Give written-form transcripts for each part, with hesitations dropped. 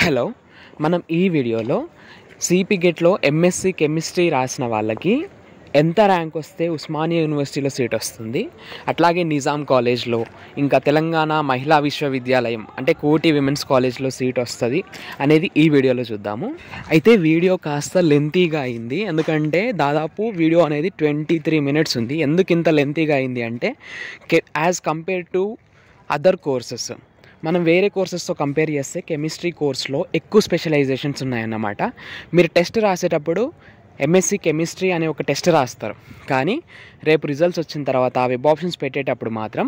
Hello, మనం ఈ వీడియోలో సిపి గెట్లో ఎంఎస్సి కెమిస్ట్రీ రాసిన వాళ్ళకి ఎంత ర్యాంక్ వస్తే ఉస్మానియా యూనివర్సిటీలో సీట్ వస్తుంది, అట్లాగే నిజాం కాలేజ్లో, ఇంకా తెలంగాణ మహిళా విశ్వవిద్యాలయం అంటే కోటి విమెన్స్ కాలేజ్లో సీట్ వస్తుంది అనేది ఈ వీడియోలో చూద్దాము. అయితే వీడియో కాస్త లెంతీగా అయింది, ఎందుకంటే దాదాపు వీడియో అనేది 23 minutes ఉంది. ఎందుకు ఇంత లెంతీగా అయింది అంటే as compare to other courses, మనం వేరే కోర్సెస్తో కంపేర్ చేస్తే కెమిస్ట్రీ కోర్స్లో ఎక్కువ స్పెషలైజేషన్స్ ఉన్నాయన్నమాట. మీరు టెస్ట్ రాసేటప్పుడు ఎంఎస్సి కెమిస్ట్రీ అనే ఒక టెస్ట్ రాస్తారు, కానీ రేపు రిజల్ట్స్ వచ్చిన తర్వాత ఆ వెబ్ ఆప్షన్స్ పెట్టేటప్పుడు మాత్రం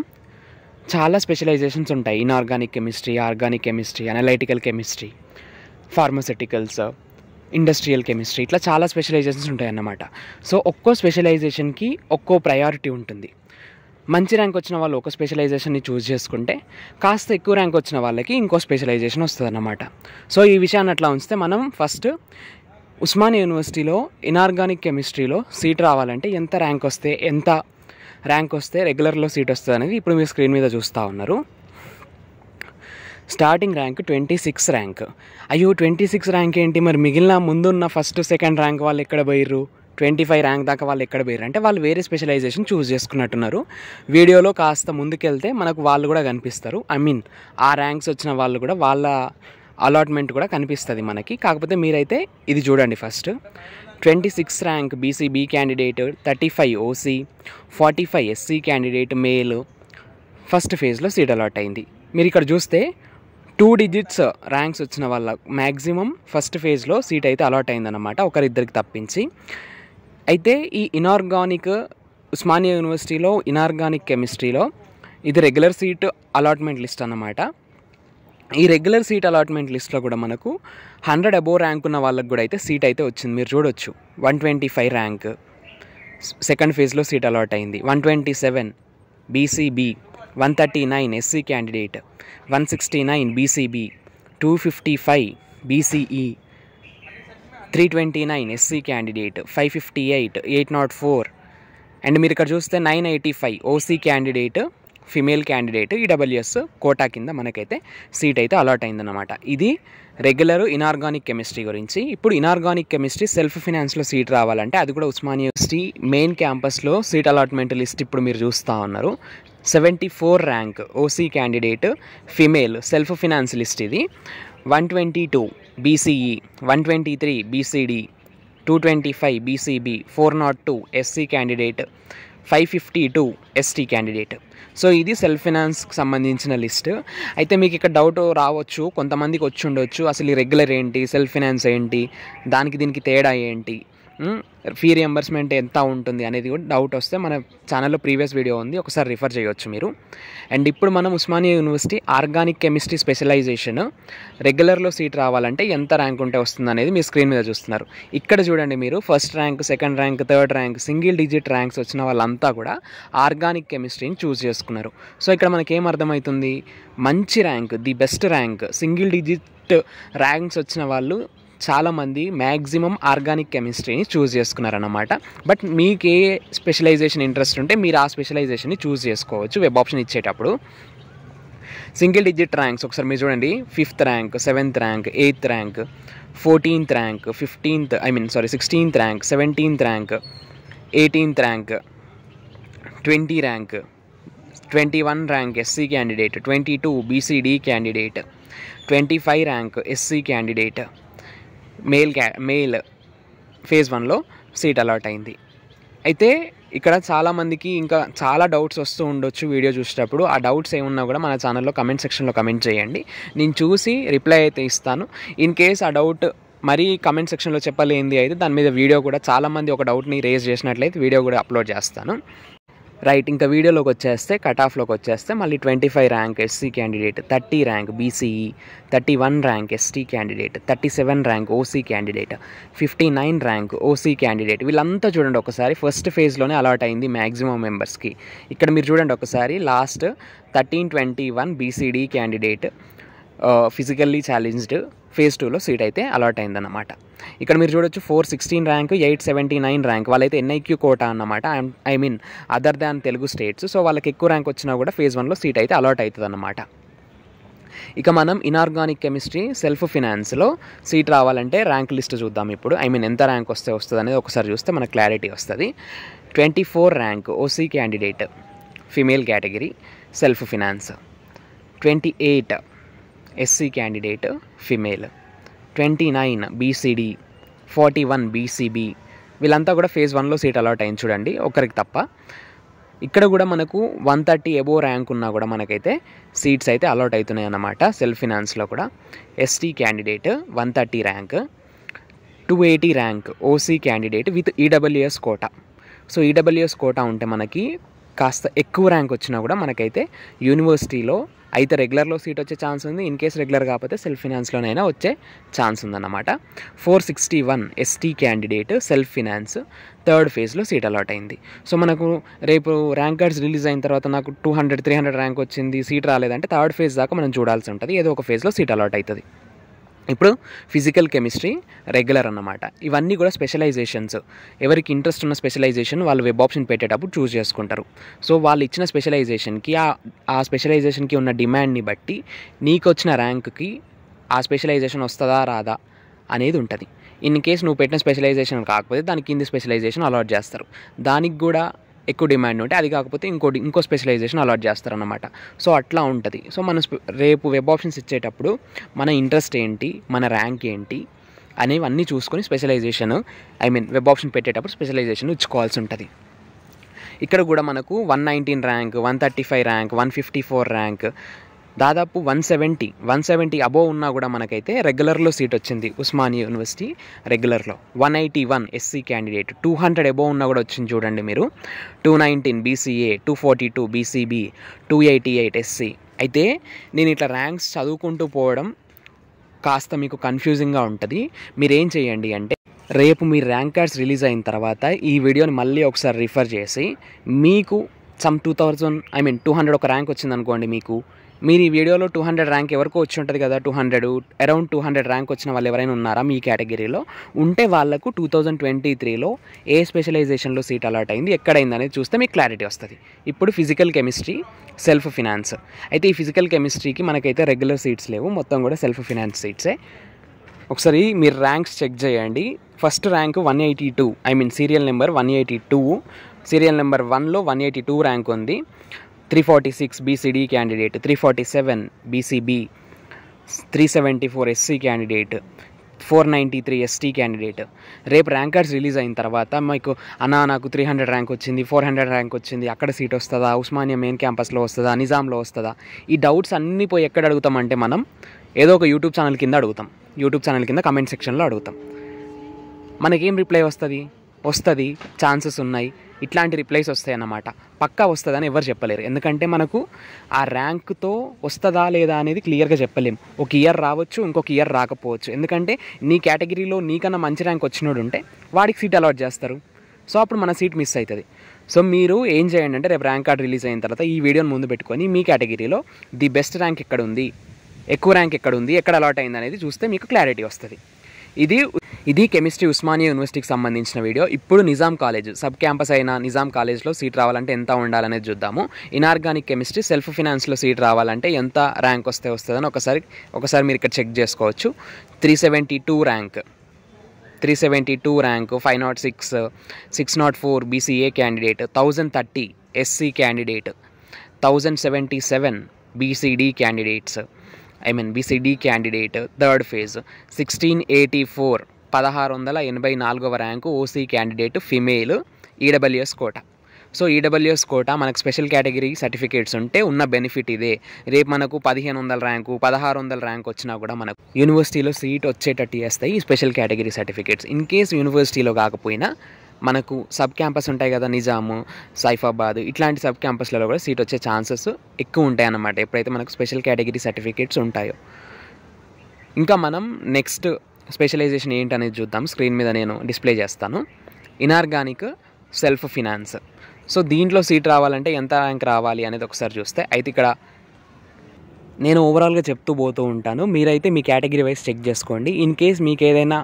చాలా స్పెషలైజేషన్స్ ఉంటాయి. Inorganic chemistry, organic chemistry, analytical chemistry, pharmaceuticals, industrial chemistry, ఇట్లా చాలా స్పెషలైజేషన్స్ ఉంటాయి అన్నమాట. సో ఒక్కో స్పెషలైజేషన్కి ఒక్కో ప్రయారిటీ ఉంటుంది. మంచి ర్యాంక్ వచ్చిన వాళ్ళు ఒక స్పెషలైజేషన్ని చూస్ చేసుకుంటే కాస్త ఎక్కువ ర్యాంక్ వచ్చిన వాళ్ళకి ఇంకో స్పెషలైజేషన్ వస్తుంది అన్నమాట. సో ఈ విషయాన్ని అట్లా ఉంచితే మనం ఫస్ట్ ఉస్మానియా యూనివర్సిటీలో ఇన్ఆర్గానిక్ కెమిస్ట్రీలో సీట్ రావాలంటే ఎంత ర్యాంక్ వస్తే రెగ్యులర్లో సీట్ వస్తుంది అనేది ఇప్పుడు మీరు స్క్రీన్ మీద చూస్తూ ఉన్నారు. Starting rank 26 rank. అయ్యో 26 ర్యాంక్ ఏంటి, మరి మిగిలిన ముందున్న ఫస్ట్ సెకండ్ ర్యాంక్ వాళ్ళు ఎక్కడ పోయిర్రు, 25 ర్యాంక్ దాకా వాళ్ళు ఎక్కడ పోయారు అంటే వాళ్ళు వేరే స్పెషలైజేషన్ చూస్ చేసుకున్నట్టున్నారు. వీడియోలో కాస్త ముందుకెళ్తే మనకు వాళ్ళు కూడా కనిపిస్తారు, ఆ ర్యాంక్స్ వచ్చిన వాళ్ళు కూడా వాళ్ళ అలాట్మెంట్ కూడా కనిపిస్తుంది మనకి. కాకపోతే మీరైతే ఇది చూడండి. First 26 rank BCB candidate, 35 OC, 45 SC candidate male first ఫేజ్లో సీట్ అలాట్ అయింది. మీరు ఇక్కడ చూస్తే 2 digits ర్యాంక్స్ వచ్చిన వాళ్ళ మ్యాక్సిమం ఫస్ట్ ఫేజ్లో సీట్ అయితే అలాట్ అయిందన్నమాట, ఒకరిద్దరికి తప్పించి. అయితే ఈ ఇనార్గానిక్ ఉస్మానియా యూనివర్సిటీలో ఇనార్గానిక్ కెమిస్ట్రీలో ఇది రెగ్యులర్ సీట్ అలాట్మెంట్ లిస్ట్ అన్నమాట. ఈ రెగ్యులర్ సీట్ అలాట్మెంట్ లిస్ట్లో కూడా మనకు 100 అబోవ్ ర్యాంక్ ఉన్న వాళ్ళకి కూడా అయితే సీట్ అయితే వచ్చింది. మీరు చూడొచ్చు 125 ర్యాంక్ సెకండ్ ఫేజ్లో సీట్ అలాట్ అయింది, 127 BCB, 139 SC candidate, 169 BCB, 255 BCE, 329 SC candidate, 558, 804 and మీరు ఇక్కడ చూస్తే 985 OC candidate, female candidate, EWS quota కింద మనకైతే సీట్ అయితే అలాట్ అయిందన్నమాట. ఇది రెగ్యులర్ ఇనార్గానిక్ కెమిస్ట్రీ గురించి. ఇప్పుడు ఇనార్గానిక్ కెమిస్ట్రీ సెల్ఫ్ ఫినాన్స్లో సీట్ రావాలంటే అది కూడా ఉస్మానియా యూనివర్సిటీ మెయిన్ క్యాంపస్లో సీట్ అలాట్మెంట్ లిస్ట్ ఇప్పుడు మీరు చూస్తూ ఉన్నారు. 74 rank OC candidate female self finance list ఇది. 122 BCE, 123 BCD, 225 BCB, 402 SC candidate, 552 ST candidate. So ఇది సెల్ఫ్ ఫినాన్స్కి సంబంధించిన లిస్ట్. అయితే మీకు ఇక్కడ డౌట్ రావచ్చు, కొంతమందికి వచ్చి ఉండొచ్చు, అసలు ఈ రెగ్యులర్ ఏంటి, సెల్ఫ్ ఫినాన్స్ ఏంటి, దానికి దీనికి తేడా ఏంటి, ఫీ రియంబర్స్మెంట్ ఎంత ఉంటుంది అనేది కూడా డౌట్ వస్తే మన ఛానల్లో ప్రీవియస్ వీడియో ఉంది, ఒకసారి రిఫర్ చేయొచ్చు మీరు. అండ్ ఇప్పుడు మనం Osmania university organic chemistry specialization రెగ్యులర్లో సీట్ రావాలంటే ఎంత ర్యాంక్ ఉంటే వస్తుంది అనేది మీ స్క్రీన్ మీద చూస్తున్నారు. ఇక్కడ చూడండి, మీరు first rank, second rank, third rank, single digit ranks వచ్చిన వాళ్ళంతా కూడా ఆర్గానిక్ కెమిస్ట్రీని చూస్ చేసుకున్నారు. సో ఇక్కడ మనకేం అర్థమవుతుంది, మంచి rank, the best rank, single digit ranks వచ్చిన వాళ్ళు చాలామంది మ్యాక్సిమం ఆర్గానిక్ కెమిస్ట్రీని చూస్ చేసుకున్నారన్నమాట. బట్ మీకు ఏ స్పెషలైజేషన్ ఇంట్రెస్ట్ ఉంటే మీరు ఆ స్పెషలైజేషన్ని చూస్ చేసుకోవచ్చు వెబ్ ఆప్షన్ ఇచ్చేటప్పుడు. సింగిల్ డిజిట్ ర్యాంక్స్ ఒకసారి మీరు చూడండి, 5th rank, 7th rank, 8th rank, 14th rank, 16th rank, 17th rank, 18th rank, 20 rank, 21 rank SC candidate, 22 BCD candidate, 25 rank SC candidate male phase 1లో seat allot అయింది. అయితే ఇక్కడ చాలామందికి ఇంకా చాలా డౌట్స్ వస్తూ ఉండొచ్చు వీడియో చూసేటప్పుడు. ఆ డౌట్స్ ఏమున్నా కూడా మన ఛానల్లో కమెంట్ సెక్షన్లో కమెంట్ చేయండి, నేను చూసి రిప్లై అయితే ఇస్తాను. ఇన్ కేస్ ఆ డౌట్ మరీ కమెంట్ సెక్షన్లో చెప్పలేంది అయితే దాని మీద వీడియో కూడా, చాలామంది ఒక డౌట్ని రేజ్ చేసినట్లయితే వీడియో కూడా అప్లోడ్ చేస్తాను. రైట్, ఇంకా వీడియోలోకి వచ్చేస్తే, కట్ ఆఫ్లోకి వచ్చేస్తే మళ్ళీ 25 rank SC candidate, 30 rank BCE, 31 rank ST candidate, 37 rank OC candidate, 59 rank OC candidate, వీళ్ళంతా చూడండి ఒకసారి ఫస్ట్ ఫేజ్లోనే అలాట్ అయింది మ్యాక్సిమం మెంబర్స్కి. ఇక్కడ మీరు చూడండి ఒకసారి last 1321 BCD candidate physically challenged phase 2లో సీట్ అయితే అలాట్ అయిందన్నమాట. ఇక్కడ మీరు చూడొచ్చు 416 ర్యాంక్, 879 ర్యాంక్, వాళ్ళైతే ఎన్ఐక్యూ కోటా అన్నమాట, other than Telugu states. So వాళ్ళకి ఎక్కువ ర్యాంక్ వచ్చినా కూడా ఫేజ్ 1లో సీట్ అయితే అలాట్ అవుతుంది అన్నమాట. ఇక మనం ఇనార్గానిక్ కెమిస్ట్రీ సెల్ఫ్ ఫినాన్స్లో సీట్ రావాలంటే ర్యాంక్ లిస్ట్ చూద్దాం ఇప్పుడు. ఎంత ర్యాంక్ వస్తుంది అనేది ఒకసారి చూస్తే మనకు క్లారిటీ వస్తుంది. 24 rank OC candidate female category self finance, 28 SC candidate female, 29 BCD, 41 BCB. వీళ్ళంతా కూడా ఫేజ్ 1లో సీట్ అలాట్ అయింది చూడండి, ఒకరికి తప్ప. ఇక్కడ కూడా మనకు 130 ఎబో ర్యాంక్ ఉన్నా కూడా మనకైతే సీట్స్ అయితే అలాట్ అవుతున్నాయి అన్నమాట సెల్ఫ్ ఫినాన్స్లో కూడా. ST candidate 130 rank, 280 rank OC candidate with EWS quota. So EWS quota ఉంటే మనకి కాస్త ఎక్కువ ర్యాంక్ వచ్చినా కూడా మనకైతే యూనివర్సిటీలో అయితే రెగ్యులర్లో సీట్ వచ్చే ఛాన్స్ ఉంది. ఇన్ కేస్ రెగ్యులర్ కాకపోతే సెల్ఫ్ ఫినాన్స్లోనైనా వచ్చే ఛాన్స్ ఉందన్నమాట. 461 ST candidate self finance third ఫేజ్లో సీట్ అలాట్ అయింది. సో మనకు రేపు ర్యాంక్ కార్డ్స్ రిలీజ్ అయిన తర్వాత నాకు 200, 300 ర్యాంక్ వచ్చింది, సీట్ రాలేదంటే థర్డ్ ఫేజ్ దాకా మనం చూడాల్సి ఉంటుంది. ఏదో ఒక ఫేజ్లో సీట్ అలాట్ అవుతుంది. ఇప్పుడు ఫిజికల్ కెమిస్ట్రీ రెగ్యులర్ అన్నమాట. ఇవన్నీ కూడా స్పెషలైజేషన్స్. ఎవరికి ఇంట్రెస్ట్ ఉన్న స్పెషలైజేషన్ వాళ్ళు వెబ్ ఆప్షన్ పెట్టేటప్పుడు చూస్ చేసుకుంటారు. సో వాళ్ళు ఇచ్చిన స్పెషలైజేషన్కి ఆ స్పెషలైజేషన్కి ఉన్న డిమాండ్ని బట్టి నీకు వచ్చిన ర్యాంక్కి ఆ స్పెషలైజేషన్ వస్తుందా రాదా అనేది ఉంటుంది. ఇన్ కేస్ నువ్వు పెట్టిన స్పెషలైజేషన్ కాకపోతే దానికి కింది స్పెషలైజేషన్ అలాట్ చేస్తారు. దానికి కూడా ఎక్కువ డిమాండ్ ఉంటే అది కాకపోతే ఇంకో స్పెషలైజేషన్ అలాట్ చేస్తారన్నమాట. సో అట్లా ఉంటుంది. సో మనం రేపు వెబ్ ఆప్షన్స్ ఇచ్చేటప్పుడు మన ఇంట్రెస్ట్ ఏంటి, మన ర్యాంక్ ఏంటి అనేవన్నీ చూసుకొని స్పెషలైజేషన్ వెబ్ ఆప్షన్ పెట్టేటప్పుడు స్పెషలైజేషన్ ఇచ్చుకోవాల్సి ఉంటుంది. ఇక్కడ కూడా మనకు 119 ర్యాంక్, 135 ర్యాంక్, 154 ర్యాంక్, దాదాపు 170 అబోవ్ ఉన్నా కూడా మనకైతే రెగ్యులర్లో సీట్ వచ్చింది ఉస్మానియా యూనివర్సిటీ రెగ్యులర్లో. 181 ఎస్సీ క్యాండిడేట్, 200 అబోవ్ ఉన్నా కూడా వచ్చింది చూడండి మీరు. 219 బీసీఏ, 242 బీసీబీ, 288 ఎస్సీ. అయితే నేను ఇట్లా ర్యాంక్స్ చదువుకుంటూ పోవడం కాస్త మీకు కన్ఫ్యూజింగ్గా ఉంటుంది. మీరేం చేయండి అంటే రేపు మీ ర్యాంక్ కార్డ్స్ రిలీజ్ అయిన తర్వాత ఈ వీడియోని మళ్ళీ ఒకసారి రిఫర్ చేసి మీకు సమ్ 200 ఒక ర్యాంక్ వచ్చింది అనుకోండి, మీరు ఈ వీడియోలో 200 ర్యాంక్ ఎవరికో వచ్చి ఉంటుంది కదా, అరౌండ్ 200 ర్యాంక్ వచ్చిన వాళ్ళు ఎవరైనా ఉన్నారా మీ కేటగిరీలో ఉంటే వాళ్ళకు 2023లో ఏ స్పెషలైజేషన్లో సీట్ అలాట్ అయింది, ఎక్కడైంది అనేది చూస్తే మీకు క్లారిటీ వస్తుంది. ఇప్పుడు ఫిజికల్ కెమిస్ట్రీ సెల్ఫ్ ఫినాన్స్. అయితే ఈ ఫిజికల్ కెమిస్ట్రీకి మనకైతే రెగ్యులర్ సీట్స్ లేవు, మొత్తం కూడా సెల్ఫ్ ఫినాన్స్ సీట్సే. ఒకసారి మీరు ర్యాంక్స్ చెక్ చేయండి. First rank 182, serial number 182, serial number 1లో 182 ర్యాంక్ ఉంది. 346 BCD candidate, 347 BCB, 374 SC candidate, 493 ST candidate. రేపు ర్యాంక్ కార్డ్స్ రిలీజ్ అయిన తర్వాత మీకు నాకు 300 ర్యాంక్ వచ్చింది, 400 ర్యాంక్ వచ్చింది, అక్కడ సీట్ వస్తుందా, ఉస్మానియా మెయిన్ క్యాంపస్లో వస్తుందా, నిజాంలో వస్తుందా, ఈ డౌట్స్ అన్నీ పోయి ఎక్కడ అడుగుతామంటే మనం ఏదో ఒక యూట్యూబ్ ఛానల్ కింద అడుగుతాం. యూట్యూబ్ ఛానల్ కింద కమెంట్ సెక్షన్లో అడుగుతాం. మనకేం రిప్లై వస్తుంది, ఛాన్సెస్ ఉన్నాయి, ఇట్లాంటి రిప్లైస్ వస్తాయి అన్నమాట. పక్కా వస్తుందని ఎవరు చెప్పలేరు. ఎందుకంటే మనకు ఆ ర్యాంక్తో వస్తుందా లేదా అనేది క్లియర్గా చెప్పలేము. ఒక ఇయర్ రావచ్చు, ఇంకొక ఇయర్ రాకపోవచ్చు. ఎందుకంటే నీ కేటగిరీలో నీకన్నా మంచి ర్యాంక్ వచ్చినోడు ఉంటే వాడికి సీట్ అలాట్ చేస్తారు. సో అప్పుడు మన సీట్ మిస్ అవుతుంది. సో మీరు ఏం చేయండి అంటే రేపు ర్యాంక్ కార్డ్ రిలీజ్ అయిన తర్వాత ఈ వీడియోని ముందు పెట్టుకొని మీ కేటగిరీలో ది బెస్ట్ ర్యాంక్ ఎక్కడ ఉంది, ఎక్కువ ర్యాంక్ ఎక్కడ ఉంది, ఎక్కడ అలాట్ అయింది అనేది చూస్తే మీకు క్లారిటీ వస్తుంది. ఇది కెమిస్ట్రీ ఉస్మానియా యూనివర్సిటీకి సంబంధించిన వీడియో. ఇప్పుడు నిజాం కాలేజ్ సబ్ క్యాంపస్ అయిన నిజాం కాలేజ్లో సీట్ రావాలంటే ఎంత ఉండాలనేది చూద్దాము. ఇనార్గానిక్ కెమిస్ట్రీ సెల్ఫ్ ఫినాన్స్లో సీట్ రావాలంటే ఎంత ర్యాంక్ వస్తుందని ఒకసారి మీరు ఇక్కడ చెక్ చేసుకోవచ్చు. 372 rank, 506, 604 BCA candidate, 1030 SC candidate, 1077 BCD candidates, BCD candidate third phase, 1684 1684వ rank OC candidate female, EWS quota. So EWS quota మనకు స్పెషల్ కేటగిరీ సర్టిఫికేట్స్ ఉంటే ఉన్న బెనిఫిట్ ఇదే. రేపు మనకు 1500 ర్యాంకు 1600 ర్యాంక్ వచ్చినా కూడా మనకు యూనివర్సిటీలో సీట్ వచ్చేటట్టు చేస్తాయి ఈ special category certificates. In case యూనివర్సిటీలో కాకపోయినా మనకు సబ్ క్యాంపస్ ఉంటాయి కదా, నిజాము, సైఫాబాద్, ఇట్లాంటి సబ్ క్యాంపస్లలో కూడా సీట్ వచ్చే ఛాన్సెస్ ఎక్కువ ఉంటాయి అన్నమాట ఎప్పుడైతే మనకు స్పెషల్ కేటగిరీ సర్టిఫికేట్స్ ఉంటాయో. ఇంకా మనం నెక్స్ట్ స్పెషలైజేషన్ ఏంటనేది చూద్దాం. స్క్రీన్ మీద నేను డిస్ప్లే చేస్తాను. Inorganic self finance. సో దీంట్లో సీట్ రావాలంటే ఎంత ర్యాంక్ రావాలి అనేది ఒకసారి చూస్తే, అయితే ఇక్కడ నేను ఓవరాల్గా చెప్తూ పోతూ ఉంటాను, మీరైతే మీ కేటగిరీ వైజ్ చెక్ చేసుకోండి. ఇన్ కేస్ మీకు ఏదైనా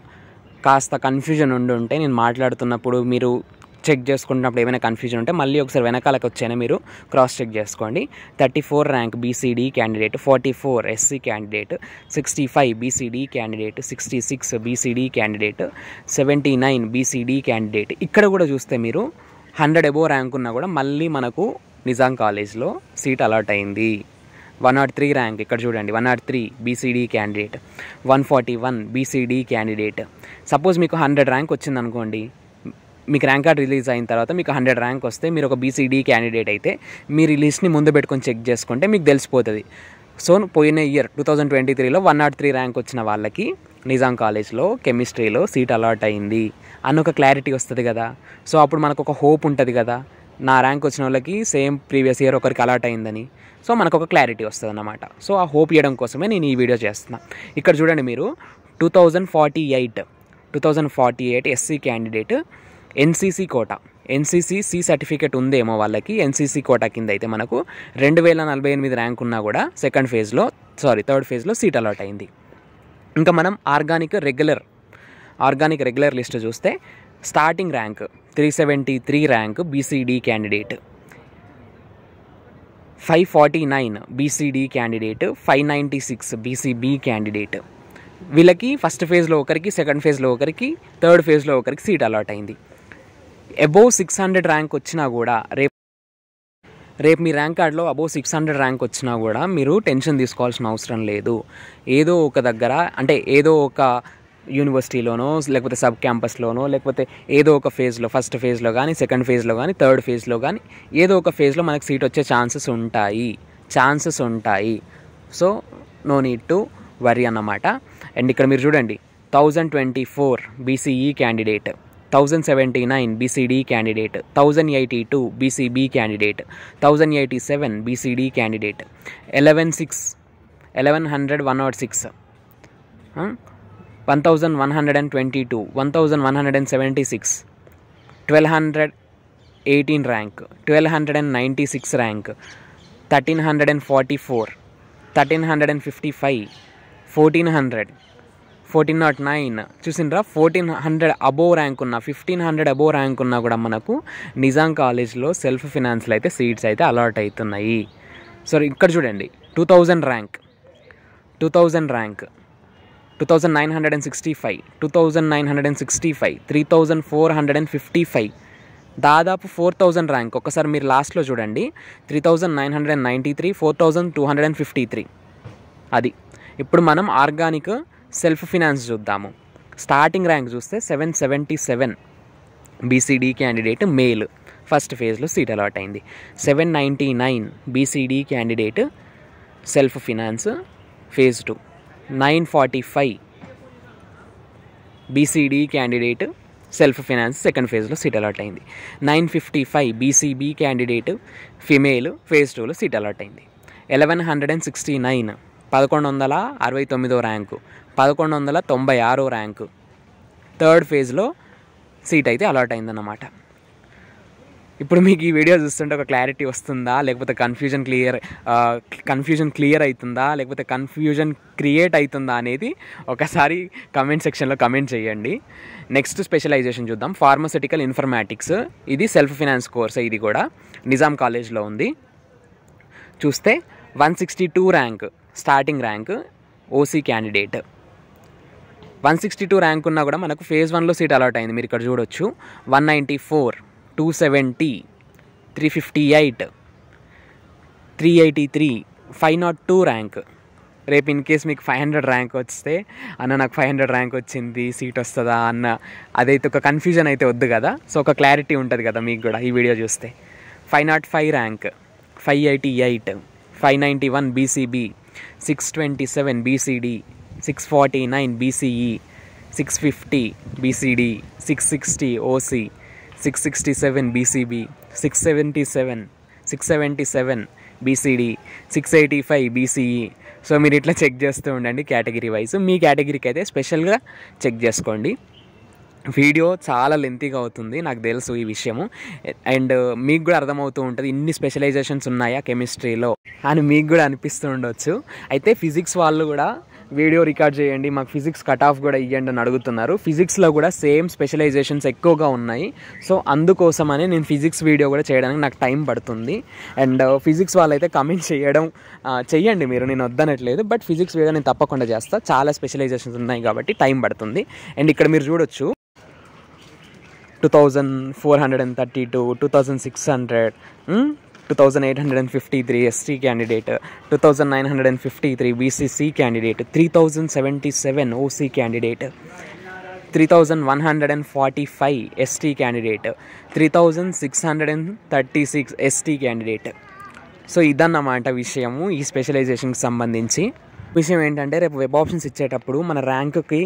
కాస్త కన్ఫ్యూజన్ ఉంటే నేను మాట్లాడుతున్నప్పుడు మీరు చెక్ చేసుకున్నప్పుడు ఏమైనా కన్ఫ్యూజన్ ఉంటే మళ్ళీ ఒకసారి వెనకాలకు వచ్చైనా మీరు క్రాస్ చెక్ చేసుకోండి. 34 rank BCD candidate, 44 SC candidate, 65 BCD candidate, 66 BCD candidate, 79 BCD candidate. ఇక్కడ కూడా చూస్తే మీరు 100 అబోవ్ ర్యాంక్ ఉన్నా కూడా మళ్ళీ మనకు నిజాం కాలేజ్లో సీట్ అలాట్ అయింది. 103 ర్యాంక్ ఇక్కడ చూడండి, 103 BCD candidate, 141 BCD candidate. Suppose మీకు 100 ర్యాంక్ వచ్చింది అనుకోండి, మీకు ర్యాంక్ కార్డ్ రిలీజ్ అయిన తర్వాత మీకు 100 ర్యాంక్ వస్తే మీరు ఒక బీసీడీ క్యాండిడేట్ అయితే మీరు ఈ లిస్ట్ని ముందు పెట్టుకొని చెక్ చేసుకుంటే మీకు తెలిసిపోతుంది. సో పోయిన ఇయర్ 2023లో 103 ర్యాంక్ వచ్చిన వాళ్ళకి నిజాం కాలేజ్లో కెమిస్ట్రీలో సీట్ అలాట్ అయింది అన్న ఒక క్లారిటీ వస్తుంది కదా. సో అప్పుడు మనకు ఒక హోప్ ఉంటుంది కదా, నా ర్యాంక్ వచ్చిన వాళ్ళకి సేమ్ ప్రీవియస్ ఇయర్ ఒకరికి అలాట్ అయిందని. సో మనకు ఒక క్లారిటీ వస్తుంది అన్నమాట. సో ఆ హోప్ ఇవ్వడం కోసమే నేను ఈ వీడియో చేస్తున్నా. ఇక్కడ చూడండి మీరు 2048 SC candidate NCC quota, NCC C certificate ఉందేమో వాళ్ళకి. ఎన్సీసీ కోటా కింద అయితే మనకు 2048 ర్యాంక్ ఉన్నా కూడా థర్డ్ ఫేజ్లో సీట్ అలాట్ అయింది. ఇంకా మనం ఆర్గానిక్ రెగ్యులర్ లిస్ట్ చూస్తే starting rank 373 rank BCD candidate, 549 BCD candidate, 596 BCB candidate. వీళ్ళకి ఫస్ట్ ఫేజ్లో ఒకరికి, సెకండ్ ఫేజ్లో ఒకరికి, థర్డ్ ఫేజ్లో ఒకరికి సీట్ అలాట్ అయింది. అబోవ్ 600 ర్యాంక్ వచ్చినా కూడా రేపు మీ ర్యాంక్ కార్డ్లో అబోవ్ 600 ర్యాంక్ వచ్చినా కూడా మీరు టెన్షన్ తీసుకోవాల్సిన అవసరం లేదు. ఏదో ఒక దగ్గర అంటే ఏదో ఒక యూనివర్సిటీలోనో లేకపోతే సబ్ క్యాంపస్లోనో లేకపోతే ఏదో ఒక ఫేజ్లో, ఫస్ట్ ఫేజ్లో కానీ, సెకండ్ ఫేజ్లో కానీ, థర్డ్ ఫేజ్లో కానీ ఏదో ఒక ఫేజ్లో మనకు సీట్ వచ్చే ఛాన్సెస్ ఉంటాయి. So no need to worry అన్నమాట. అండ్ ఇక్కడ మీరు చూడండి 1024 BCE candidate, 1079 BCD candidate, 1082 BCB candidate, 1087 BCD candidate, 116 1100 106, 1122, 1176, 1218 rank, 1296 rank, 1344, 1355, 1400, 1409 చూసిండ్రా. 1400 అబోవ్ ర్యాంక్ ఉన్న, 1500 అబోవ్ ర్యాంక్ ఉన్నా కూడా మనకు నిజాం కాలేజ్లో సెల్ఫ్ ఫినాన్స్లో అయితే సీట్స్ అయితే అలాట్ అవుతున్నాయి. సో ఇక్కడ చూడండి 2000 ర్యాంక్, 2965, 2965, 3455, దాదాపు 4000 ర్యాంక్. ఒకసారి మీరు లాస్ట్లో చూడండి 3993, 4253. అది ఇప్పుడు మనం ఆర్గానిక్ సెల్ఫ్ ఫినాన్స్ చూద్దాము. స్టార్టింగ్ ర్యాంక్ చూస్తే 777 బీసీడీ క్యాండిడేట్ మేల్ ఫస్ట్ ఫేజ్లో సీట్ అలాట్ అయింది. 799 BCD candidate self finance phase 2, 945 BCD candidate self finance second ఫేజ్లో సీట్ అలాట్ అయింది. 955 బీసీబీ క్యాండిడేట్ ఫిమేల్ ఫేజ్ 2లో సీట్ అలాట్ అయింది. 1169 1169 ర్యాంకు, 1196 ర్యాంకు థర్డ్ ఫేజ్లో seat అయితే అలాట్ అయిందన్నమాట. ఇప్పుడు మీకు ఈ వీడియో చూస్తుంటే ఒక క్లారిటీ వస్తుందా, లేకపోతే కన్ఫ్యూజన్ క్లియర్ అవుతుందా, లేకపోతే కన్ఫ్యూజన్ క్రియేట్ అవుతుందా అనేది ఒకసారి కమెంట్ సెక్షన్లో కమెంట్ చేయండి. నెక్స్ట్ స్పెషలైజేషన్ చూద్దాం, ఫార్మస్యూటికల్ ఇన్ఫర్మాటిక్స్. ఇది సెల్ఫ్ ఫినాన్స్ కోర్స్, ఇది కూడా నిజాం కాలేజ్లో ఉంది. చూస్తే 162 rank starting rank OC candidate, 162 rank ఉన్నా కూడా మనకు ఫేజ్ 1లో సీట్ అలాట్ అయింది. మీరు ఇక్కడ చూడొచ్చు 194, 270, 358, 383, 502 ర్యాంక్. రేపు ఇన్ కేస్ మీకు 500 ర్యాంక్ వస్తే అన్న నాకు 500 ర్యాంక్ వచ్చింది సీట్ వస్తుందా అన్న అదైతే ఒక కన్ఫ్యూజన్ అయితే వద్దు కదా. సో ఒక క్లారిటీ ఉంటుంది కదా మీకు కూడా ఈ వీడియో చూస్తే. 505 rank, 588, 591 BCB, 627 BCD, 649 BCE, 650 BCD, 660 OC, 667 BCB, 677 BCD, 685 BCE. So మీరు ఇట్లా చెక్ చేస్తూ ఉండండి కేటగిరీ వైజ్. మీ కేటగిరీకి అయితే స్పెషల్గా చెక్ చేసుకోండి. వీడియో చాలా లెంతీగా అవుతుంది, నాకు తెలుసు ఈ విషయము. అండ్ మీకు కూడా అర్థమవుతూ ఉంటుంది ఇన్ని స్పెషలైజేషన్స్ ఉన్నాయా కెమిస్ట్రీలో అని మీకు కూడా అనిపిస్తూ ఉండొచ్చు. అయితే ఫిజిక్స్ వాళ్ళు కూడా వీడియో రికార్డ్ చేయండి, మాకు ఫిజిక్స్ కట్ ఆఫ్ కూడా ఇవ్వండి అని అడుగుతున్నారు. ఫిజిక్స్లో కూడా సేమ్ స్పెషలైజేషన్స్ ఎక్కువగా ఉన్నాయి. సో అందుకోసమని నేను ఫిజిక్స్ వీడియో కూడా చేయడానికి నాకు టైం పడుతుంది. అండ్ ఫిజిక్స్ వాళ్ళైతే కమెంట్ చెయ్యండి మీరు, నేను వద్దనట్లేదు. బట్ ఫిజిక్స్ వీడియో నేను తప్పకుండా చేస్తాను. చాలా స్పెషలైజేషన్స్ ఉన్నాయి కాబట్టి టైం పడుతుంది. అండ్ ఇక్కడ మీరు చూడొచ్చు 2432, 2600, 2853 ST candidate, 2953 BCC candidate, 3077 OC candidate, 3145 ST candidate, 3636 ST candidate. So ఇదన్నమాట విషయము ఈ స్పెషలైజేషన్కి సంబంధించి. విషయం ఏంటంటే రేపు వెబ్ ఆప్షన్స్ ఇచ్చేటప్పుడు మన ర్యాంక్కి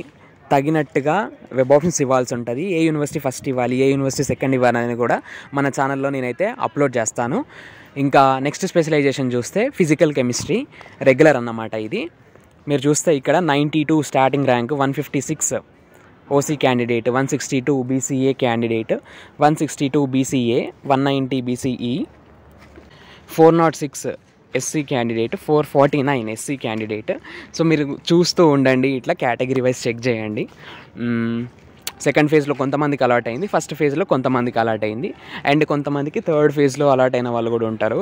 తగినట్టుగా వెబ్ ఆప్షన్స్ ఇవ్వాల్సి ఉంటుంది. ఏ యూనివర్సిటీ ఫస్ట్ ఇవ్వాలి, ఏ యూనివర్సిటీ సెకండ్ ఇవ్వాలి అనేది కూడా మన ఛానల్లో నేనైతే అప్లోడ్ చేస్తాను. ఇంకా నెక్స్ట్ స్పెషలైజేషన్ చూస్తే ఫిజికల్ కెమిస్ట్రీ రెగ్యులర్ అన్నమాట. ఇది మీరు చూస్తే ఇక్కడ 92 starting rank, 156 OC candidate, 162 BCA candidate, 162 BCA, 190 BCE, 406 SC candidate, 449 SC candidate. So మీరు చూస్తూ ఉండండి, ఇట్లా కేటగిరీ వైజ్ చెక్ చేయండి. సెకండ్ ఫేజ్లో కొంతమందికి అలాట్ అయింది, ఫస్ట్ ఫేజ్లో కొంతమందికి అలాట్ అయింది, అండ్ కొంతమందికి థర్డ్ ఫేజ్లో అలాట్ అయిన వాళ్ళు కూడా ఉంటారు.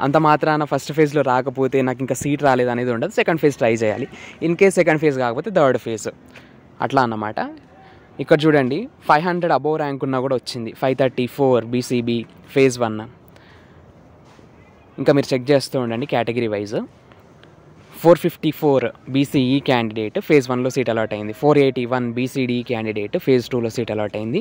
అంత మాత్రాన ఫస్ట్ ఫేజ్లో రాకపోతే నాకు ఇంకా సీట్ రాలేదు అనేది ఉండదు. సెకండ్ ఫేజ్ ట్రై చేయాలి. ఇన్ కేస్ సెకండ్ ఫేజ్ కాకపోతే థర్డ్ ఫేజ్, అట్లా అన్నమాట. ఇక్కడ చూడండి 500 అబోవ్ ర్యాంక్ ఉన్నా కూడా వచ్చింది. 534 BCB ఫేజ్ 1. ఇంకా మీరు చెక్ చేస్తూ ఉండండి category wise. 454 BCE candidate phase 1లో సీట్ అలాట్ అయింది. 481 BCD క్యాండిడేట్ ఫేజ్ 2లో సీట్ అలాట్ అయింది.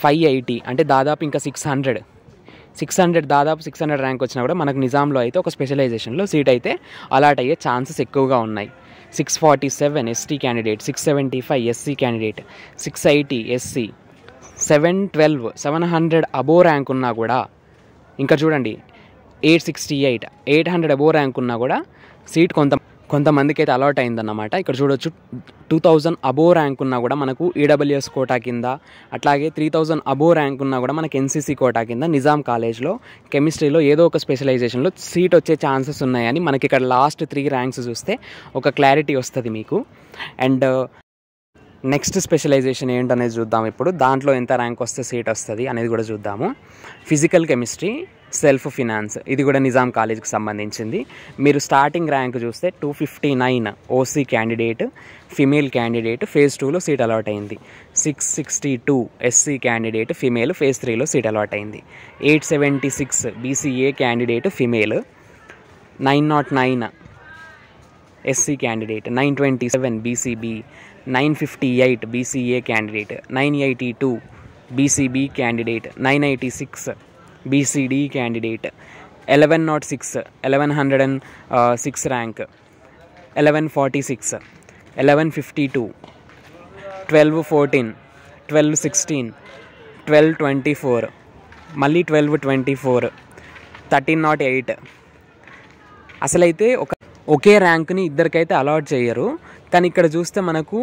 580 అంటే దాదాపు ఇంకా 600 దాదాపు 600 ర్యాంక్ వచ్చినా కూడా మనకు నిజాంలో అయితే ఒక స్పెషలైజేషన్లో సీట్ అయితే అలాట్ అయ్యే ఛాన్సెస్ ఎక్కువగా ఉన్నాయి. 647 ST candidate, 675 SC candidate, 680 SC, 700 above rank ఉన్నా కూడా, ఇంకా చూడండి 868 800 అబోవ్ ర్యాంక్ ఉన్నా కూడా సీట్ కొంతమందికి అయితే అలాట్ అయిందన్నమాట. ఇక్కడ చూడొచ్చు 2000 అబోవ్ ర్యాంక్ ఉన్నా కూడా మనకు EWS కోటా కింద, అట్లాగే 3000 అబోవ్ ర్యాంక్ ఉన్నా కూడా మనకు NCC కోటా కింద నిజాం కాలేజ్లో కెమిస్ట్రీలో ఏదో ఒక స్పెషలైజేషన్లో సీట్ వచ్చే ఛాన్సెస్ ఉన్నాయని మనకి ఇక్కడ లాస్ట్ 3 ర్యాంక్స్ చూస్తే ఒక క్లారిటీ వస్తుంది మీకు. అండ్ నెక్స్ట్ స్పెషలైజేషన్ ఏంటనేది చూద్దాం. ఇప్పుడు దాంట్లో ఎంత ర్యాంక్ వస్తే సీట్ వస్తుంది అనేది కూడా చూద్దాము. ఫిజికల్ కెమిస్ట్రీ సెల్ఫ్ ఫినాన్స్, ఇది కూడా నిజాం కాలేజ్కి సంబంధించింది. మీరు స్టార్టింగ్ ర్యాంక్ చూస్తే 259 OC candidate female candidate phase 2లో సీట్ అలాట్ అయింది. 662 SC క్యాండిడేట్ ఫిమేల్ ఫేజ్ 3లో సీట్ అలాట్ అయింది. 876 BCA candidate female, 909 SC candidate, 927 BCB, 958 BCA candidate, 982 BCB candidate, 986 BCD candidate, 1106 rank, 1146, 1152, 1214, 1216, 1224, మళ్ళీ 1224, 1308. అసలైతే ఒకే ర్యాంక్ని ఇద్దరికైతే అలాట్ చేయరు. కానీ ఇక్కడ చూస్తే మనకు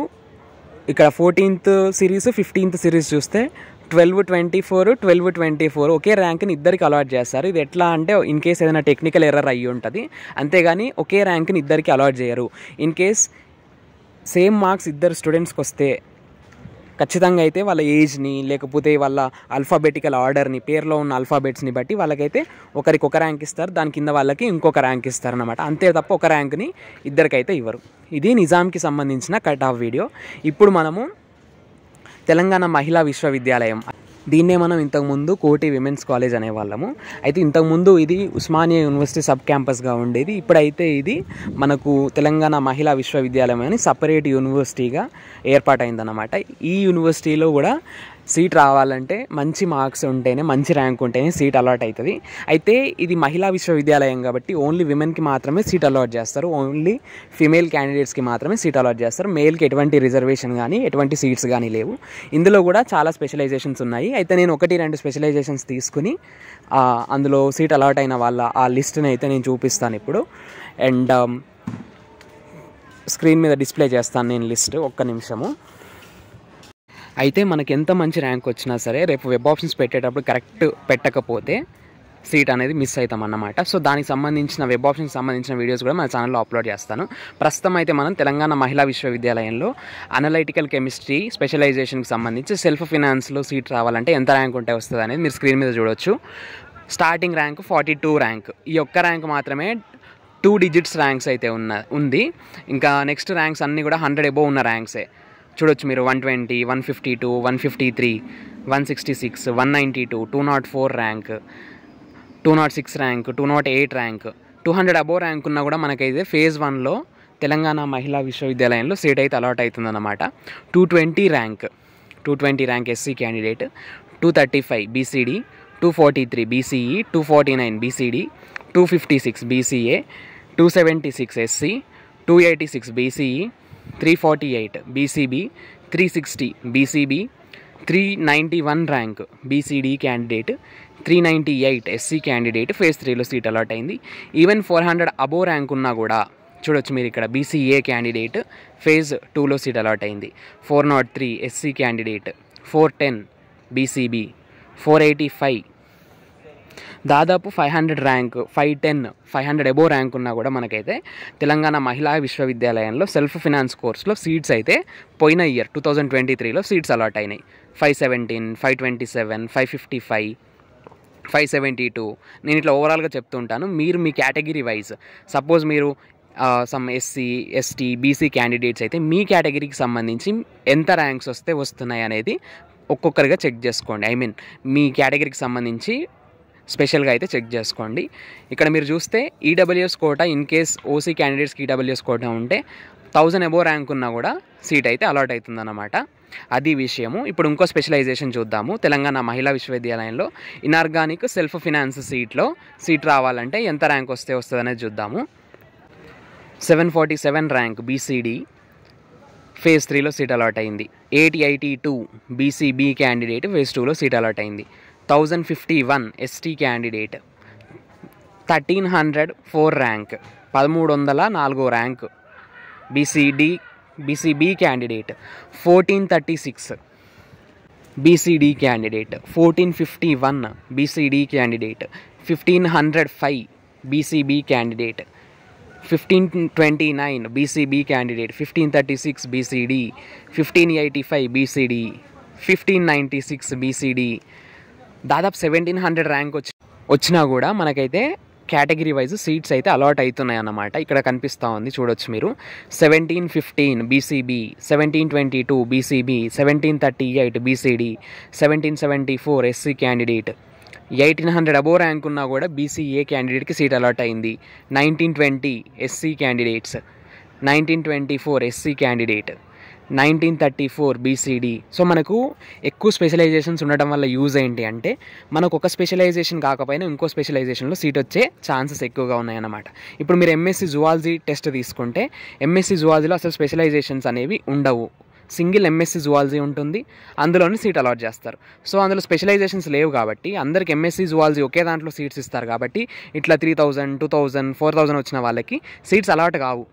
ఇక్కడ 14th సిరీస్ 15th సిరీస్ చూస్తే 1224, 1224 ఒకే ర్యాంక్ని ఇద్దరికి అలాట్ చేస్తారు. ఇది ఎట్లా అంటే ఇన్ కేస్ ఏదైనా టెక్నికల్ ఎర్రర్ అయ్యి ఉంటుంది, అంతేగాని ఒకే ర్యాంక్ని ఇద్దరికి అలాట్ చేయరు. ఇన్ కేస్ సేమ్ మార్క్స్ ఇద్దరు స్టూడెంట్స్కి వస్తే ఖచ్చితంగా అయితే వాళ్ళ ఏజ్ని, లేకపోతే వాళ్ళ ఆల్ఫాబెటికల్ ఆర్డర్ని, పేరులో ఉన్న ఆల్ఫాబెట్స్ని బట్టి వాళ్ళకైతే ఒకరికి ఒక ర్యాంక్ ఇస్తారు, దాని కింద వాళ్ళకి ఇంకొక ర్యాంక్ ఇస్తారు అన్నమాట. అంతే తప్ప ఒక ర్యాంక్ని ఇద్దరికైతే ఇవ్వరు. ఇది నిజాంకి సంబంధించిన కట్ ఆఫ్ వీడియో. ఇప్పుడు మనము తెలంగాణ మహిళా విశ్వవిద్యాలయం, దీన్నే మనం ఇంతకుముందు కోటి విమెన్స్ కాలేజ్ అనేవాళ్ళము. అయితే ఇంతకుముందు ఇది ఉస్మానియా యూనివర్సిటీ సబ్ క్యాంపస్గా ఉండేది. ఇప్పుడైతే ఇది మనకు తెలంగాణ మహిళా విశ్వవిద్యాలయం అని సపరేట్ యూనివర్సిటీగా ఏర్పాటైందన్నమాట. ఈ యూనివర్సిటీలో కూడా సీట్ రావాలంటే మంచి మార్క్స్ ఉంటేనే, మంచి ర్యాంక్ ఉంటేనే సీట్ అలాట్ అవుతుంది. అయితే ఇది మహిళా విశ్వవిద్యాలయం కాబట్టి ఓన్లీ విమెన్కి మాత్రమే సీట్ అలాట్ చేస్తారు, ఓన్లీ ఫీమేల్ క్యాండిడేట్స్కి మాత్రమే సీట్ అలాట్ చేస్తారు. మేల్కి ఎటువంటి రిజర్వేషన్ కానీ ఎటువంటి సీట్స్ కానీ లేవు. ఇందులో కూడా చాలా స్పెషలైజేషన్స్ ఉన్నాయి. అయితే నేను 1-2 స్పెషలైజేషన్స్ తీసుకుని అందులో సీట్ అలాట్ అయిన వాళ్ళ ఆ లిస్ట్ని అయితే నేను చూపిస్తాను ఇప్పుడు. అండ్ స్క్రీన్ మీద డిస్ప్లే చేస్తాను నేను లిస్ట్, ఒక్క నిమిషము. అయితే మనకి ఎంత మంచి ర్యాంక్ వచ్చినా సరే రేపు వెబ్ ఆప్షన్స్ పెట్టేటప్పుడు కరెక్ట్ పెట్టకపోతే సీట్ అనేది మిస్ అవుతాం అన్నమాట. సో దానికి సంబంధించిన వెబ్ ఆప్షన్కి సంబంధించిన వీడియోస్ కూడా మన ఛానల్లో అప్లోడ్ చేస్తాను. ప్రస్తుతం అయితే మనం తెలంగాణ మహిళా విశ్వవిద్యాలయంలో అనలైటికల్ కెమిస్ట్రీ స్పెషలైజేషన్కి సంబంధించి సెల్ఫ్ ఫినాన్స్లో సీట్ రావాలంటే ఎంత ర్యాంక్ ఉంటే వస్తుంది అనేది మీరు స్క్రీన్ మీద చూడొచ్చు. Starting rank 42 rank. ఈ ఒక్క ర్యాంక్ మాత్రమే 2 digits ర్యాంక్స్ అయితే ఉంది. ఇంకా నెక్స్ట్ ర్యాంక్స్ అన్నీ కూడా 100 above ఉన్న ర్యాంక్సే చూడొచ్చు మీరు. 120, 152, 153, 166, 192, 204 rank, 206 rank, 208 rank, 200 above rank ఉన్నా కూడా మనకైతే ఫేజ్ 1లో తెలంగాణ మహిళా విశ్వవిద్యాలయంలో సీట్ అయితే అలాట్ అవుతుందన్నమాట. 220 rank SC candidate, 235 BCD, 243 BCE, 249 BCD, 256 BCA, 276 SC, 286 BCE, 348 BCB, 360 BCB, 391 rank BCD candidate, 398 SC candidate phase 3లో సీట్ అలాట్ అయింది. ఈవెన్ 400 అబోవ్ ర్యాంక్ ఉన్నా కూడా చూడొచ్చు మీరు ఇక్కడ బీసీఏ క్యాండిడేట్ ఫేజ్ 2లో సీట్ అలాట్ అయింది. 403 ఎస్సీ క్యాండిడేట్, 410 బీసీబీ, 485 దాదాపు 500 ర్యాంక్, 500 అబోవ్ ర్యాంక్ ఉన్నా కూడా మనకైతే తెలంగాణ మహిళా విశ్వవిద్యాలయంలో సెల్ఫ్ ఫినాన్స్ కోర్సులో సీట్స్ అయితే పోయిన ఇయర్ 2023లో సీట్స్ అలాట్ అయినాయి. 517, 527, 555, 572. నేను ఇట్లా ఓవరాల్గా చెప్తుంటాను. మీరు మీ కేటగిరీ వైజ్ సపోజ్ మీరు some SC, ST, BC candidates అయితే మీ కేటగిరీకి సంబంధించి ఎంత ర్యాంక్స్ వస్తున్నాయి అనేది ఒక్కొక్కరిగా చెక్ చేసుకోండి. మీ కేటగిరీకి సంబంధించి స్పెషల్గా అయితే చెక్ చేసుకోండి. ఇక్కడ మీరు చూస్తే EWS quota in case OC క్యాండిడేట్స్కి ఈడబ్ల్యూఎస్ కోటా ఉంటే 1000 అబోవ్ ర్యాంక్ ఉన్నా కూడా సీట్ అయితే అలాట్ అవుతుందన్నమాట. అది విషయము. ఇప్పుడు ఇంకో స్పెషలైజేషన్ చూద్దాము. తెలంగాణ మహిళా విశ్వవిద్యాలయంలో ఇనార్గానిక్ సెల్ఫ్ ఫినాన్స్ సీట్ రావాలంటే ఎంత ర్యాంక్ వస్తుంది అనేది చూద్దాము. 747 ర్యాంక్ బీసీడీ ఫేజ్ 3లో సీట్ అలాట్ అయింది. 882 బీసీబీ క్యాండిడేట్ ఫేజ్ 2లో సీట్ అలాట్ అయింది. 1051 ST candidate, 1304 rank 1304 rank BCB candidate, 1436 BCD candidate, 1451 BCD candidate, 1505 BCB candidate, 1529 BCB candidate, 1536 BCD, 1585 BCD, 1596 BCD. దాదాపు 1700 ర్యాంక్ వచ్చినా కూడా మనకైతే కేటగిరీ వైజ్ సీట్స్ అయితే allot అవుతున్నాయి అన్నమాట. ఇక్కడ కనిపిస్తూ ఉంది చూడొచ్చు మీరు. 1715 BCB, 1722 BCB, 1738 BCD, 1774 SC candidate. 1800 above rank ఉన్నా కూడా బీసీఏ క్యాండిడేట్కి సీట్ అలాట్ అయింది. 1920 SC candidates, 1924 SC candidate, 1934 BCD. So మనకు ఎక్కువ స్పెషలైజేషన్స్ ఉండడం వల్ల యూజ్ ఏంటి అంటే మనకు ఒక స్పెషలైజేషన్ కాకపోయినా ఇంకో స్పెషలైజేషన్లో సీట్ వచ్చే ఛాన్సెస్ ఎక్కువగా ఉన్నాయన్నమాట. ఇప్పుడు మీరు ఎంఎస్సీ జువాలజీ టెస్ట్ తీసుకుంటే ఎంఎస్సీ జువాలజీలో అసలు స్పెషలైజేషన్స్ అనేవి ఉండవు. సింగిల్ ఎంఎస్సీ జువాలజీ ఉంటుంది, అందులోనే సీట్ అలాట్ చేస్తారు. సో అందులో స్పెషలైజేషన్స్ లేవు కాబట్టి అందరికి ఎంఎస్సీ జువాలజీ ఒకే దాంట్లో సీట్స్ ఇస్తారు కాబట్టి ఇట్లా 3000, 2000, 4000 వచ్చిన వాళ్ళకి సీట్స్ అలాట్ కావు.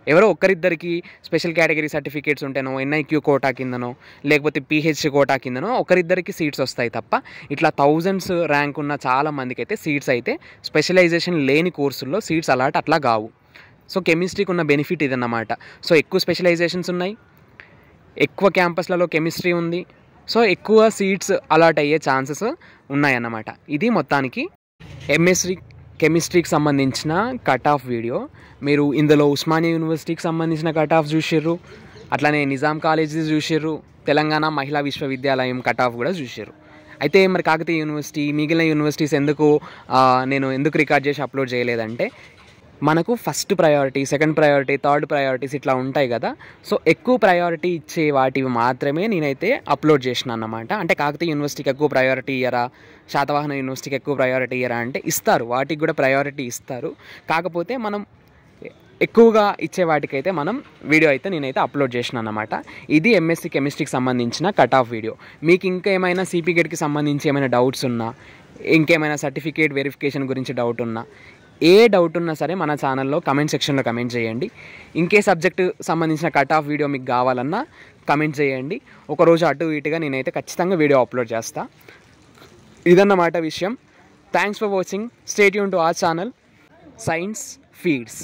ఎవరో ఒక్కరిద్దరికి స్పెషల్ కేటగిరీ సర్టిఫికేట్స్ ఉంటేనో, ఎన్ఐక్యూ కోటా కిందనో, లేకపోతే పిహెచ్ కోటా కిందనో ఒకరిద్దరికి సీట్స్ వస్తాయి తప్ప ఇట్లా 1000s ర్యాంక్ ఉన్న చాలా మందికి అయితే సీట్స్ అయితే స్పెషలైజేషన్ లేని కోర్సుల్లో సీట్స్ అలాట్ అట్లా కావు. సో కెమిస్ట్రీకి ఉన్న బెనిఫిట్ ఇదన్నమాట. సో ఎక్కువ స్పెషలైజేషన్స్ ఉన్నాయి, ఎక్కువ క్యాంపస్లలో కెమిస్ట్రీ ఉంది, సో ఎక్కువ సీట్స్ అలాట్ అయ్యే ఛాన్సెస్ ఉన్నాయన్నమాట. ఇది మొత్తానికి ఎంఎస్సీ కెమిస్ట్రీకి సంబంధించిన కట్ ఆఫ్ వీడియో. మీరు ఇందులో ఉస్మానియా యూనివర్సిటీకి సంబంధించిన కట్ ఆఫ్ చూసిర్రు, అట్లానే నిజాం కాలేజీ చూసిర్రు, తెలంగాణ మహిళా విశ్వవిద్యాలయం కట్ ఆఫ్ కూడా చూసిర్రు. అయితే మరి కాకతీయ యూనివర్సిటీ, మిగిలిన యూనివర్సిటీస్ నేను ఎందుకు రికార్డ్ చేసి అప్లోడ్ చేయలేదంటే మనకు first priority, second priority, third priorities ఇట్లా ఉంటాయి కదా. సో ఎక్కువ ప్రయారిటీ ఇచ్చే వాటివి మాత్రమే నేనైతే అప్లోడ్ చేసిన అన్నమాట. అంటే కాకతీయ యూనివర్సిటీకి ఎక్కువ ప్రయారిటీ ఇయ్యరా, శాతవాహన యూనివర్సిటీకి ఎక్కువ ప్రయారిటీ ఇయ్యరా అంటే ఇస్తారు, వాటికి కూడా ప్రయారిటీ ఇస్తారు. కాకపోతే మనం ఎక్కువగా ఇచ్చే వాటికైతే మనం వీడియో అయితే నేనైతే అప్లోడ్ చేసిన అన్నమాట. ఇది ఎంఎస్సీ కెమిస్ట్రీకి సంబంధించిన కట్ ఆఫ్ వీడియో. మీకు ఇంకా ఏమైనా సిపిగేట్కి సంబంధించి ఏమైనా డౌట్స్ ఉన్నా, ఇంకేమైనా సర్టిఫికేట్ వెరిఫికేషన్ గురించి డౌట్ ఉన్నా, ఏ డౌట్ ఉన్నా సరే మన ఛానల్లో కమెంట్ సెక్షన్లో కమెంట్ చేయండి. ఇంకే సబ్జెక్టు సంబంధించిన కట్ ఆఫ్ వీడియో మీకు కావాలన్నా కమెంట్ చేయండి. ఒకరోజు అటు ఇటుగా నేనైతే ఖచ్చితంగా వీడియో అప్లోడ్ చేస్తాను. ఇదన్నమాట విషయం. Thanks for watching. Stay tune to our channel Science feeds.